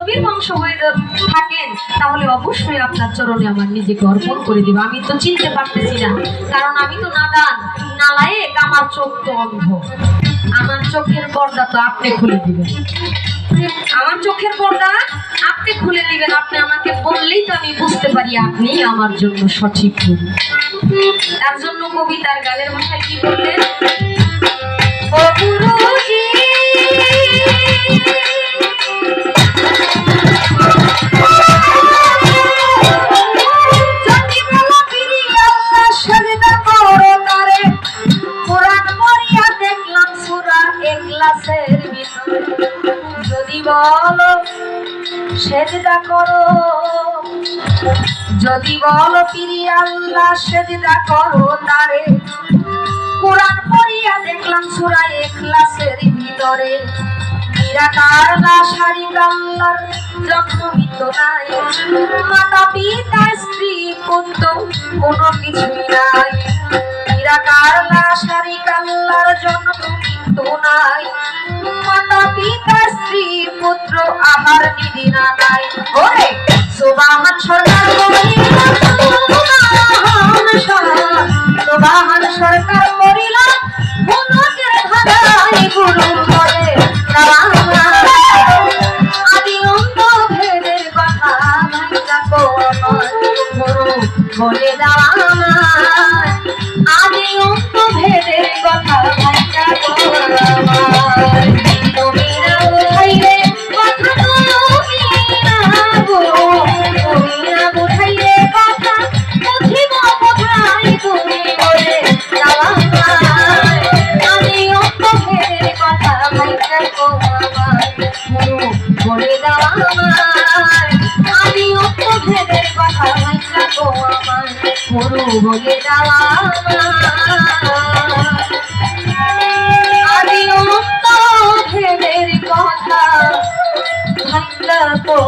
নবীর বংশ হয়ে থাকেন তাহলে অবশ্যই আপনার চরণে আমার নিজেকে অর্পণ করে দিব। আমি তো চিনতে পারতেছি না, কারণ আমি তো নাদান নালায়েক, আমার চোখ তো অন্ধ। আমার চোখের পর্দা তো আপনি খুলে দিবেন, আমার চোখের পর্দা আপনি খুলে দিবেন। আপনি আমাকে বললেই তো আমি বুঝতে পারি আপনি আমার জন্য সঠিক গুরু। তার জন্য কবিতার গানের ভাষায় কি বললেন? ও গুরুজি যদি বলো সেজদা করো, যদি বলো পিরি আল্লাহ সেজদা করো তারে। কোরআন পড়িয়া দেখলাম সূরা ইখলাসের ভিতরে, নিরাকার লাশারি আল্লাহর জন্মমিত নাই, মাতা পিতা স্ত্রী পুত্র কোনো কিছুই নাই। নিরাকার লাশারি আল্লাহর জন্মমিত নাই, মাতা পিতা স্ত্রী পুত্র আহার নিধি না নাই। ওরে সুবহান সরকার করিলাম, সুবহান সরকার করিলাম, মনকে ধারাই গুরু বলে আদি অন্ত ভেদের কথা ভাইয়া কো আমার গুরু বলে দাও। আদি অন্ত ভেদের কথা ভাইয়া কো আমার, তুমি না বুঝাইলে কথা, তুমি না গো, তুমি না বুঝাইলে কথা বুঝিব কোথায়, তুমি বলে দাও। আদি অন্ত ভেদের কথা ভাইয়া কো আমার গুরু বলে দাও। আদি অন্ত ভেদের কথা ভাইয়া কো আমার গুরু বলে দাও। আদি অন্ত ভেদের কথা ভাইয়া কো